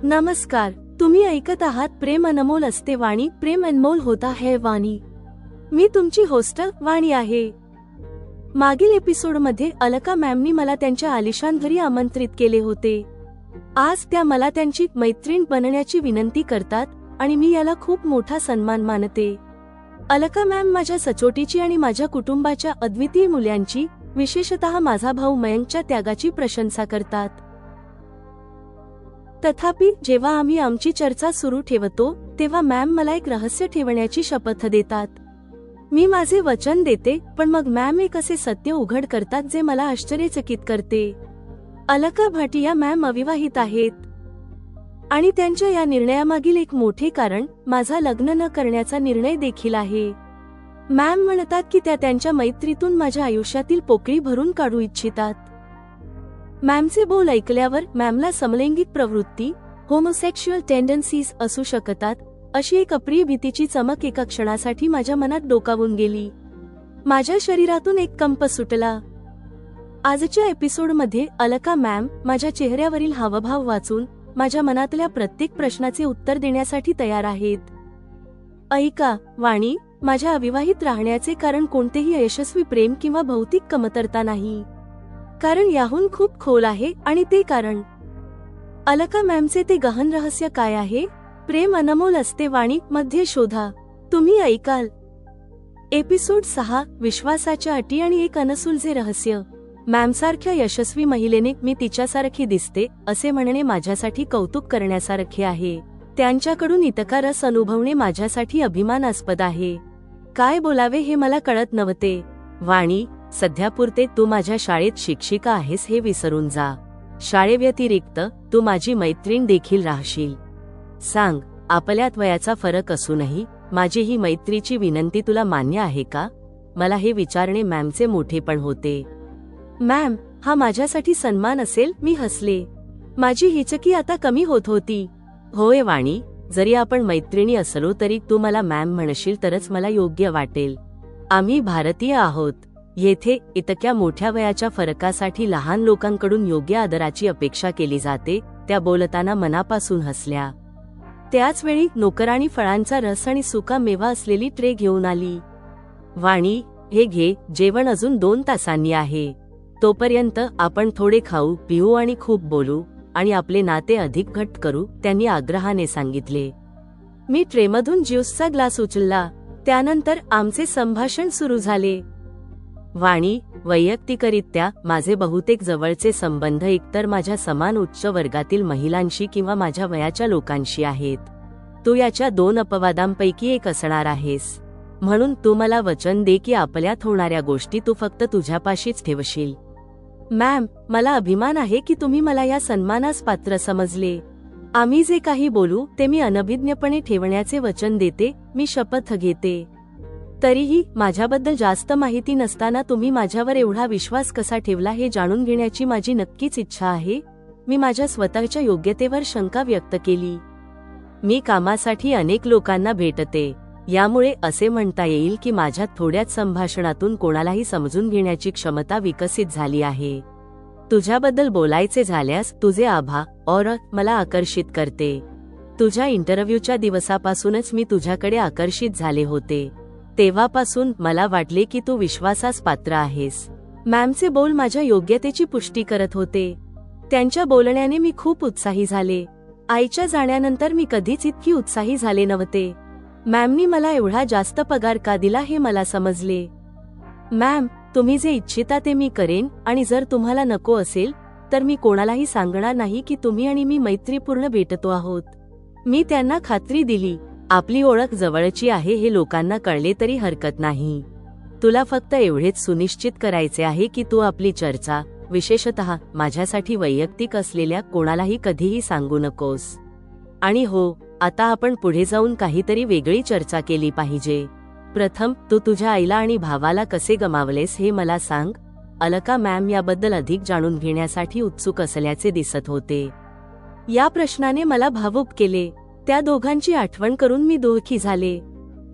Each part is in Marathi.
नमस्कार, तुम्ही ऐकत आहात प्रेम अनमोल असते वाणी, प्रेम अनमोल होता है वाणी। मी तुमची होस्ट वाणी आहे। मागील एपिसोडमध्ये अलका मॅमनी मला त्यांच्या आलिशान घरी आमंत्रित केले होते। आज त्या मला त्यांची मैत्रीण बनण्याची विनंती करतात आणि मी याला खूप मोठा सन्मान मानते। अलका मॅम माझ्या सचोटीची आणि माझ्या कुटुंबाच्या अद्वितीय मूल्यांची, विशेषतः माझा भाऊ मयंकच्या त्यागाची प्रशंसा करतात। तथापि जेव्हा आम्ही आमची चर्चा सुरू ठेवतो तेव्हा मॅम मला एक रहस्य ठेवण्याची शपथ देतात। मी माझे वचन देते, पण मग मॅम एक असे सत्य उघड करतात जे मला आश्चर्यचकित करते। अलका भाटिया मॅम अविवाहित आहेत आणि त्यांच्या या निर्णयामागील एक मोठे कारण माझा लग्न न करण्याचा निर्णय देखील आहे। मॅम म्हणतात की त्या त्यांच्या मैत्रीतून माझ्या आयुष्यातील पोकळी भरून काढू इच्छितात। मॅमचे बोल ऐकल्यावर मॅमला समलैंगिक प्रवृत्ती, होमोसेक्शुअल टेंडन्सीज असू शकतात अशी एक अप्रिय भीतीची चमक एका क्षणासाठी माझ्या मनात डोकावून गेली। माझ्या शरीरातून एक कंप सुटला। आजच्या एपिसोडमध्ये अलका मॅम माझ्या चेहऱ्यावरील हावभाव वाचून माझ्या मनातल्या प्रत्येक प्रश्नाचे उत्तर देण्यासाठी तयार आहेत। ऐका वाणी, माझ्या अविवाहित राहण्याचे कारण कोणतेही अयशस्वी प्रेम किंवा भौतिक कमतरता नाही। कारण याहून खूप खोल आहे आणि ते कारण अलका मॅमचे ते गहन रहस्य काय आहे? प्रेम अनमोल असते वाणी मध्ये शोधा। तुम्ही ऐकाल एपिसोड 6, विश्वासाच्या अटी आणि एक अनसुलझे रहस्य। मॅमसारख्या यशस्वी महिलेने मी तिच्यासारखी दिसते असे म्हणणे माझ्यासाठी कौतुक करण्यासारखे आहे। त्यांच्याकडून इतका रस अनुभवणे माझ्यासाठी अभिमानास्पद आहे। काय बोलावे हे मला कळत नव्हते। वाणी, सध्यापुरते तू माझ्या शाळेत शिक्षिका आहेस हे विसरून जा। शाळेव्यतिरिक्त तू माझी मैत्रीण देखील राहशील। सांग, आपल्यात वयाचा फरक असूनही माझी ही मैत्रीची विनंती तुला मान्य आहे का? मला हे विचारणे मॅमचे मोठेपण होते। मॅम, हा माझ्यासाठी सन्मान असेल, मी हसले। माझी हिचकी आता कमी होत होती। होय वाणी, जरी आपण मैत्रिणी असलो तरी तू मला मॅम म्हणशील तरच मला योग्य वाटेल। आम्ही भारतीय आहोत। येथे इतक्या मोठ्या वयाच्या फरकासाठी लहान लोकांकडून योग्य आदराची अपेक्षा केली जाते। त्या बोलताना मनापासून हसल्या। त्याचवेळी नोकराणी फळांचा रस आणि सुका मेवा असलेली ट्रे घेऊन आली। वाणी, हे घे, जेवण अजून 2 तासांनी आहे। तोपर्यंत आपण थोडे खाऊ पिऊ आणि खूप बोलू आणि आपले नाते अधिक घट्ट करू, त्यांनी आग्रहाने सांगितले। मी ट्रेमधून ज्यूसचा ग्लास उचलला। त्यानंतर आमचे संभाषण सुरू झाले। वाणी, वैयक्तिकरित्या माझे बहुतेक जवळचे संबंध एकतर माझ्या समान उच्च वर्गातील महिलांशी किंवा माझ्या वयाच्या लोकांशी आहेत। तू याच्या 2 अपवादांपैकी एक असणार आहेस। म्हणून तू मला वचन दे की आपल्यात होणाऱ्या गोष्टी तू फक्त तुझ्यापाशीच ठेवशील। मॅम, मला अभिमान आहे की तुम्ही मला या सन्मानास पात्र समजले। आम्ही जे काही बोलू ते मी अनभिज्ञपणे ठेवण्याचे वचन देते, मी शपथ घेते। तरीही माझ्याबद्दल जास्त माहिती नसताना तुम्ही माझ्यावर एवढा विश्वास कसा ठेवला हे जाणून घेण्याची माझी नक्कीच इच्छा आहे। मी माझ्या स्वतःच्या योग्यतेवर शंका व्यक्त केली। मी कामासाठी अनेक लोकांना भेटते, यामुळे असे म्हणता येईल की माझ्यात थोड्याच संभाषणातून कोणालाही समजून घेण्याची क्षमता विकसित झाली आहे। तुझ्याबद्दल बोलायचे झाल्यास तुझे आभा और मला आकर्षित करते। तुझ्या इंटरव्ह्यूच्या दिवसापासूनच मी तुझ्याकडे आकर्षित झाले होते। तेव्हापासून मला वाटले की तू विश्वासास पात्र आहेस। मॅमचे बोल माझ्या योग्यतेची पुष्टी करत होते। त्यांच्या बोलण्याने मी खूप उत्साही झाले। आईच्या जाण्यानंतर मी कधीच इतकी उत्साही झाले नव्हते। मॅमनी मला एवढा जास्त पगार का दिला हे मला समजले। मॅम, तुम्ही जे इच्छिता ते मी करेन आणि जर तुम्हाला नको असेल तर मी कोणालाही सांगणार नाही की तुम्ही आणि मी मैत्रीपूर्ण भेटतो आहोत। मी त्यांना खात्री दिली, आपली ओळख जवळची आहे हे लोकांना कळले तरी हरकत नाही। तुला फक्त एवढेच सुनिश्चित करायचे आहे की तू आपली चर्चा, विशेषतः माझ्यासाठी वैयक्तिक असलेल्या कोणालाही कधीही सांगू नकोस। आणि हो, आता आपण पुढे जाऊन काहीतरी वेगळी चर्चा केली पाहिजे। प्रथम तू तुझ्या आईला आणि भावाला कसे गमावलेस हे मला सांग। अलका मॅम याबद्दल अधिक जाणून घेण्यासाठी उत्सुक असल्याचे दिसत होते। या प्रश्नाने मला भावुक केले। त्या दोघांची आठवण करून मी दुःखी झाले।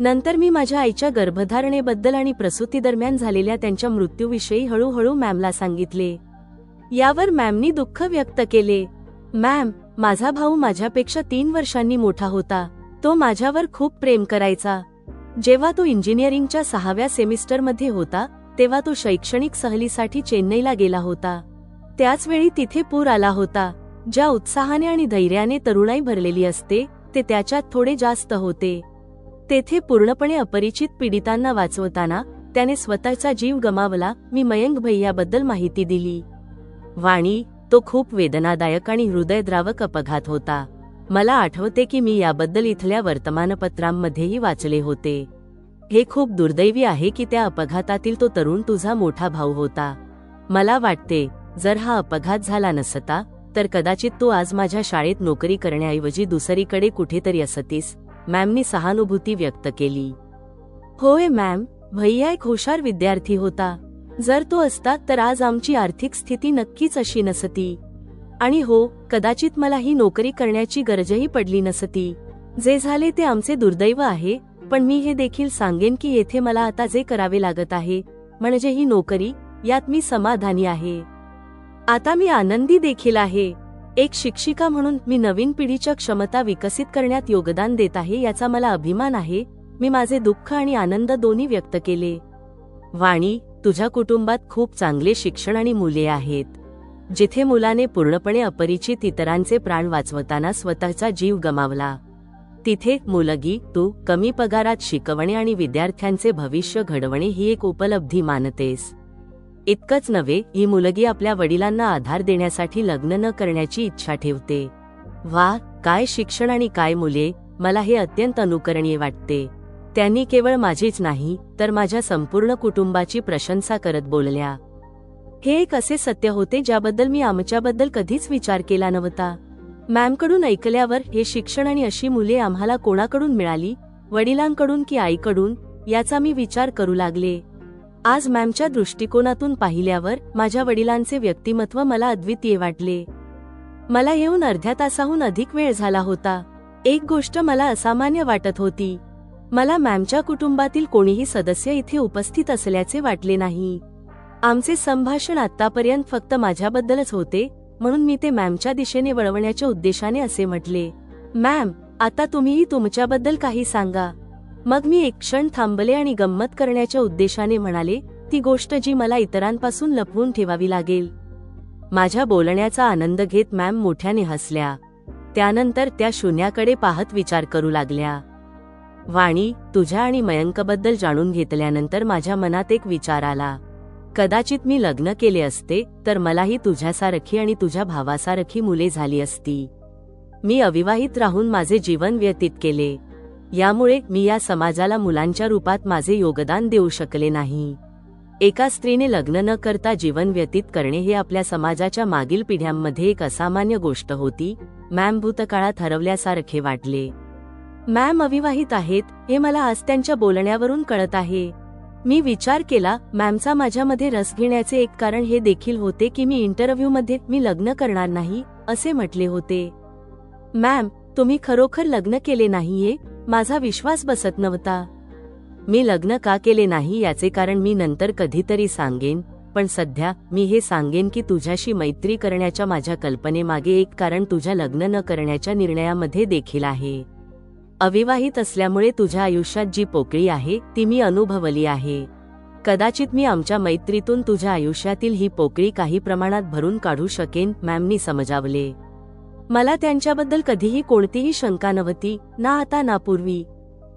नंतर मी माझ्या आईच्या गर्भधारणेबद्दल आणि प्रसूतीदरम्यान झालेल्या त्यांच्या मृत्यूविषयी हळूहळू मॅमला सांगितले। यावर मॅमनी दुःख व्यक्त केले। मॅम, माझा भाऊ माझ्यापेक्षा 3 वर्षांनी मोठा होता. तो माझ्यावर खूप प्रेम करायचा. जेव्हा तो इंजिनिअरिंगच्या 6व्या सेमिस्टरमध्ये होता तेव्हा तो शैक्षणिक सहलीसाठी चेन्नईला गेला होता. त्याचवेळी तिथे पूर आला होता. ज्या उत्साहाने आणि धैर्याने तरुणाई भरलेली असते ते त्याच्यात थोडे जास्त होते. तेथे पूर्णपणे अपरिचित पीडितांना वाचवताना त्याने स्वतःचा जीव गमावला. मी मयंक भैयाबद्दल माहिती दिली. वाणी, तो खूप वेदनादायक आणि हृदयद्रावक अपघात होता. मला आठवते की मी याबद्दल इथल्या वर्तमानपत्रांमध्येही वाचले होते. हे खूप दुर्दैवी आहे की त्या अपघातातील तो तरुण तुझा मोठा भाऊ होता. मला वाटते जर हा अपघात झाला नसता तर कदाचित तू आज माझ्या शाळेत नोकरी करण्याऐवजी दुसरीकडे कुठेतरी असतीस. मॅमनी सहानुभूती व्यक्त केली. होय मॅम, भैया एक हुशार विद्यार्थी होता. जर तो असता तर आज आमची आर्थिक स्थिती नक्कीच अशी नसती. आणि हो, कदाचित मला ही नोकरी करण्याची गरजही पडली नसती. जे झाले ते आमचे दुर्दैव आहे, पण मी हे देखील सांगेन की येथे मला आता जे करावे लागत आहे म्हणजे ही नोकरी, यात मी समाधानी आहे. आता मी आनंदी देखील आहे. एक शिक्षिका म्हणून मी नवीन पिढीच्या क्षमता विकसित करण्यात योगदान देत आहे याचा मला अभिमान आहे. मी माझे दुःख आणि आनंद दोन्ही व्यक्त केले. वाणी, तुझ्या कुटुंबात खूप चांगले शिक्षण आणि मूल्ये आहेत. जिथे मुलाने पूर्णपणे अपरिचित इतरांचे प्राण वाचवताना स्वतःचा जीव गमावला, तिथे मुलगी तू कमी पगारात शिकवणे आणि विद्यार्थ्यांचे भविष्य घडवणे ही एक उपलब्धी मानतेस. इतकंच नव्हे, ही मुलगी आपल्या वडिलांना आधार देण्यासाठी लग्न न करण्याची इच्छा ठेवते. वा, काय शिक्षण आणि काय मुले. मला हे अत्यंत अनुकरणीय वाटते. त्यांनी केवळ माझीच नाही तर माझ्या संपूर्ण कुटुंबाची प्रशंसा करत बोलल्या. हे एक असे सत्य होते ज्याबद्दल मी आमच्याबद्दल कधीच विचार केला नव्हता. मॅमकडून ऐकल्यावर हे शिक्षण आणि अशी मुले आम्हाला कोणाकडून मिळाली, वडिलांकडून की आईकडून, याचा मी विचार करू लागले. आज मॅमच्या दृष्टिकोनातून पाहिल्यावर माझ्या वडिलांचे व्यक्तिमत्व मला अद्वितीय वाटले. मला येऊन अर्ध्या तासाहून अधिक वेळ झाला होता. एक गोष्ट मला असामान्य वाटत होती. मला मॅमच्या कुटुंबातील कोणीही सदस्य इथे उपस्थित असल्याचे वाटले नाही. आमचे संभाषण आतापर्यंत फक्त माझ्याबद्दलच होते, म्हणून मी ते मॅमच्या दिशेने वळवण्याच्या उद्देशाने असे म्हटले, मॅम, आता तुम्हीही तुमच्याबद्दल काही सांगा. मग मी एक क्षण थांबले आणि गंमत करण्याच्या उद्देशाने म्हणाले, ती गोष्ट जी मला इतरांपासून लपवून ठेवावी लागेल. माझ्या बोलण्याचा आनंद घेत मॅम मोठ्याने हसल्या. त्यानंतर त्या शून्याकडे पाहत विचार करू लागल्या. वाणी, तुझ्या आणि मयंकबद्दल जाणून घेतल्यानंतर माझ्या मनात एक विचार आला. कदाचित मी लग्न केले असते तर मलाही तुझ्यासारखी आणि तुझ्या भावासारखी मुले झाली असती. मी अविवाहित राहून माझे जीवन व्यतीत केले. यामुळे मी या समाजाला मुलांच्या रूपात माझे योगदान देऊ शकले नाही. एका स्त्रीने लग्न न करता जीवन व्यतीत करणे हे आपल्या समाजाच्या मागील पिढ्यांमध्ये एक असामान्य गोष्ट होती. मॅम भूतकाळात हरवल्यासारखे वाटले. मॅम अविवाहित आहेत हे मला आज त्यांच्या बोलण्यावरून कळत आहे. मी विचार केला, मॅमचा माझ्यामध्ये रस घेण्याचे एक कारण हे देखील होते की मी इंटरव्ह्यूमध्ये मी लग्न करणार नाही असे म्हटले होते. मॅम, तुम्ही खरोखर लग्न केले नाहीये? माझा विश्वास बसत नव्हता. मी लग्न का केले नाही याचे कारण मी नंतर कधीतरी सांगेन, पण सध्या मी हे सांगेन की तुझ्याशी मैत्री करण्याच्या माझ्या कल्पनेमागे एक कारण तुझ्या लग्न न करण्याच्या निर्णयामध्ये देखील आहे. अविवाहित असल्यामुळे तुझ्या आयुष्यात जी पोकळी आहे ती मी अनुभवली आहे. कदाचित मी आमच्या मैत्रीतून तुझ्या आयुष्यातील ही पोकळी काही प्रमाणात भरून काढू शकेन, मॅमनी समजावले. मला त्यांच्याबद्दल कधीही कोणतीही शंका नव्हती, ना आता ना पूर्वी.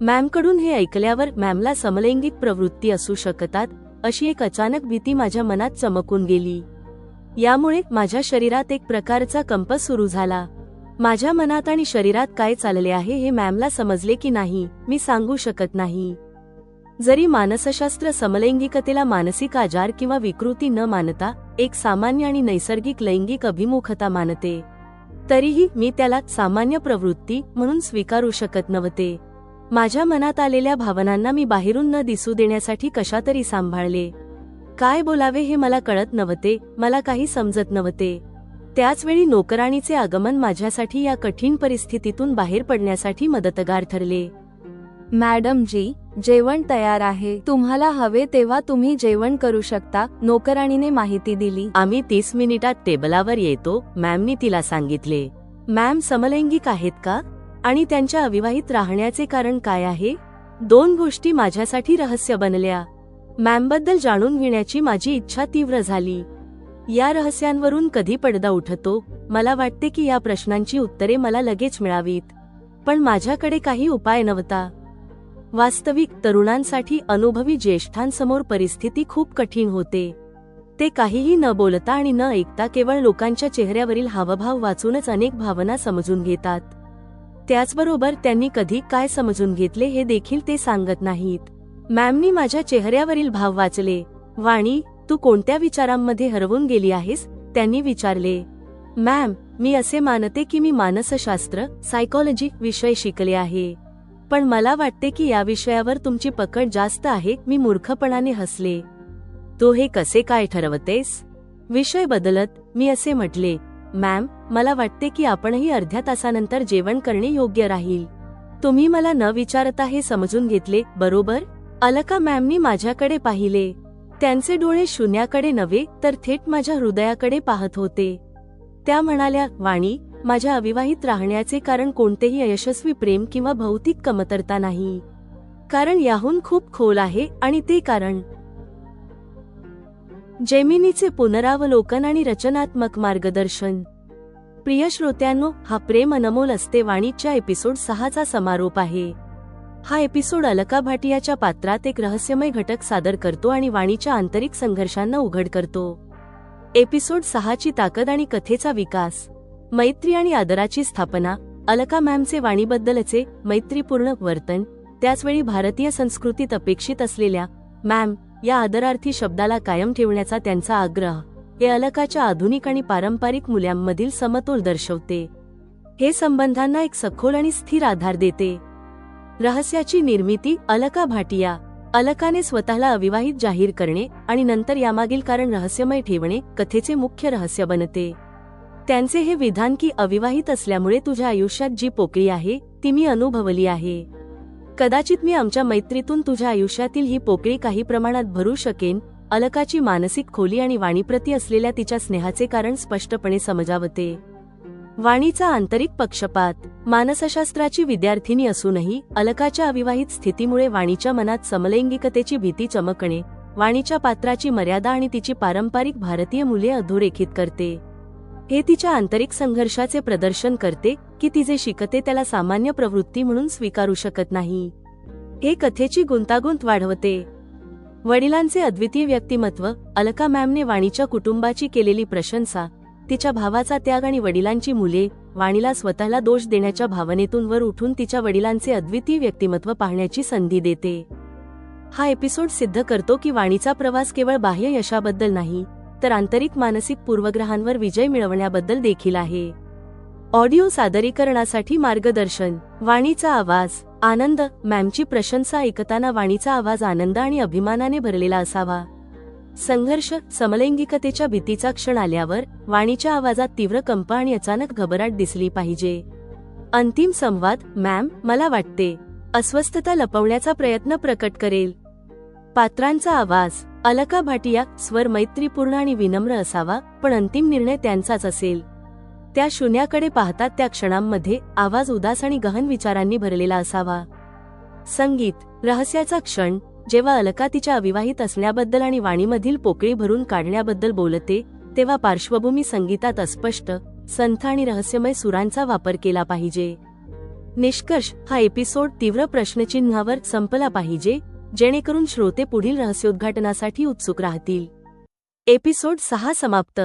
मॅमकडून हे ऐकल्यावर मॅमला समलैंगिक प्रवृत्ती असू शकतात अशी एक अचानक भीती माझ्या मनात चमकून गेली. यामुळे माझ्या शरीरात एक प्रकारचा कंप सुरू झाला. माझ्या मनात आणि शरीरात काय चालले आहे हे मॅमला समजले की नाही मी सांगू शकत नाही. जरी मानसशास्त्र समलैंगिकतेला मानसिक आजार किंवा विकृती न मानता एक सामान्य आणि नैसर्गिक लैंगिक अभिमुखता मानते, तरीही मी त्याला सामान्य प्रवृत्ती म्हणून स्वीकारू शकत नव्हते. माझ्या मनात आलेल्या भावनांना मी बाहेरून न दिसू देण्यासाठी कशातरी सांभाळले. काय बोलावे हे मला कळत नव्हते, मला काही समजत नव्हते. त्याचवेळी नोकराणीचे आगमन माझ्यासाठी या कठीण परिस्थितीतून बाहेर पडण्यासाठी मदतगार ठरले. मॅडम जी, जेवण तयार आहे, तुम्हाला हवे तेव्हा तुम्ही जेवण करू शकता, नोकराणीने माहिती दिली. आम्ही 30 मिनिटात टेबलावर येतो, मॅमनी तिला सांगितले. मॅम समलैंगिक आहेत का? आणि त्यांच्या अविवाहित राहण्याचे कारण काय आहे? 2 गोष्टी माझ्यासाठी रहस्य बनल्या. मॅमबद्दल जाणून घेण्याची माझी इच्छा तीव्र झाली. या रहस्यांवरून कधी पडदा उठतो? मला वाटते की या प्रश्नांची उत्तरे मला लगेच मिळावीत. पण माझ्याकडे काही उपाय नव्हता. वास्तविक तरुणांसाठी अनुभवी ज्येष्ठांसमोर परिस्थिती खूप कठीण होते. ते काहीही न बोलता आणि न ऐकता केवळ लोकांच्या चेहऱ्यावरील हावभाव वाचूनच अनेक भावना समजून घेतात. त्याचबरोबर त्यांनी कधी काय समजून घेतले हे देखील ते सांगत नाहीत. मॅमनी माझ्या चेहऱ्यावरील भाव वाचले. वाणी, तू कोणत्या विचारांमध्ये हरवून गेली आहेस? त्यांनी विचारले. मॅम, मी असे मानते की मी मानसशास्त्र, सायकॉलॉजी विषय शिकले आहे. पण मला वाटते की या विषयावर तुमची पकड जास्त आहे. मी मूर्खपणाने हसले. तू हे कसे काय ठरवतेस? विषय बदलत मी असे म्हटले, मॅम, मला वाटते की आपणही अर्ध्या तासानंतर जेवण करणे योग्य राहील. तुम्ही मला न विचारता हे समजून घेतले, बरोबर? अलका मॅमनी माझ्याकडे पाहिले. त्यांचे डोळे शून्याकडे नव्हे तर थेट माझ्या हृदयाकडे पाहत होते. त्या म्हणाल्या, वाणी, माझ्या अविवाहित राहण्याचे कारण कोणतेही अयशस्वी प्रेम किंवा भौतिक कमतरता नाही. कारण याहून खूप खोल आहे आणि ते कारण जेमिनीचे पुनरावलोकन आणि रचनात्मक मार्गदर्शन. प्रिय श्रोत्यांनो, हा प्रेम अनमोल असते वाणीच्या एपिसोड 6चा समारोप आहे. हा एपिसोड अलका भाटियाच्या पात्रात एक रहस्यमय घटक सादर करतो आणि वाणीच्या आंतरिक संघर्षांना उघड करतो. एपिसोड 6ची ताकद आणि कथेचा विकास. मैत्री आणि आदराची स्थापना. अलका मॅमचे वाणीबद्दलचे मैत्रीपूर्ण वर्तन, त्याचवेळी भारतीय संस्कृतीत अपेक्षित असलेल्या मॅम या आदरार्थी शब्दाला कायम ठेवण्याचा त्यांचा आग्रह, हे अलकाच्या आधुनिक आणि पारंपरिक मूल्यांमधील समतोल दर्शवते. हे संबंधांना एक सखोल आणि स्थिर आधार देते. रहस्याची निर्मिती. अलका भाटिया. अलकाने स्वतःला अविवाहित जाहीर करणे आणि नंतर यामागील कारण रहस्यमय ठेवणे कथेचे मुख्य रहस्य बनते. त्यांचे हे विधान की अविवाहित असल्यामुळे तुझ्या आयुष्यात जी पोकळी आहे ती मी अनुभवली आहे. कदाचित मी आमच्या मैत्रीतून तुझ्या आयुष्यातील ही पोकळी काही प्रमाणात भरू शकेन. अलकाची मानसिक खोली आणि वाणीप्रती असलेल्या तिच्या स्नेहाचे कारण स्पष्टपणे समजावते. वाणीचा आंतरिक पक्षपात. मानसशास्त्राची विद्यार्थिनी असूनही अलकाच्या अविवाहित स्थितीमुळे वाणीच्या मनात समलैंगिकतेची भीती चमकणे, वाणीच्या पात्राची मर्यादा आणि तिची पारंपरिक भारतीय मूल्ये अधोरेखित करते. हे तिच्या आंतरिक संघर्षाचे प्रदर्शन करते की ती जे शिकते त्याला सामान्य प्रवृत्ती म्हणून स्वीकारू शकत नाही. हे कथेची गुंतागुंत वाढवते. वडिलांचे अद्वितीय व्यक्तिमत्व. अलका मॅमने वाणीच्या कुटुंबाची केलेली प्रशंसा, तिच्या भावाचा त्याग आणि वडिलांची मुले वाणीला स्वतःला दोष देण्याच्या भावनेतून वर उठून तिच्या वडिलांचे अद्वितीय व्यक्तिमत्व पाहण्याची संधी देते. हा एपिसोड सिद्ध करतो की वाणीचा प्रवास केवळ बाह्य यशाबद्दल नाही, तर आंतरिक मानसिक पूर्वग्रहांवर विजय मिळवण्याबद्दल देखील आहे. ऑडिओ सादरीकरणासाठी मार्गदर्शन. वाणीचा आवाज. आनंद. मॅमची प्रशंसा ऐकताना वाणीचा आवाज आनंद आणि अभिमानाने भरलेला असावा. संघर्ष. समलैंगिकतेच्या भीतीचा क्षण आल्यावर वाणीच्या आवाजात तीव्र कंप आणि अचानक घबराट दिसली पाहिजे. अंतिम संवाद. मॅम, मला वाटते अस्वस्थता लपवण्याचा प्रयत्न प्रकट करेल. पात्रांचा आवाज. अलका भाटिया. स्वर मैत्रीपूर्ण आणि विनम्र असावा, पण अंतिम निर्णय त्यांचाच असेल. त्या शून्याकडे पाहतात त्या क्षणांमध्ये आवाज उदास आणि गहन विचारांनी भरलेला असावा. संगीत. रहस्याचा क्षण. जेव्हा अलका तिच्या अविवाहित असण्याबद्दल आणि वाणीमधील पोकळी भरून काढण्याबद्दल बोलते, तेव्हा पार्श्वभूमी संगीतात अस्पष्ट, संथ आणि रहस्यमय सुरांचा वापर केला पाहिजे. निष्कर्ष. हा एपिसोड तीव्र प्रश्नचिन्हावर संपला पाहिजे, जेणेकरून श्रोते पुढील रहस्योद्घाटनासाठी उत्सुक राहतील. एपिसोड 6 समाप्त.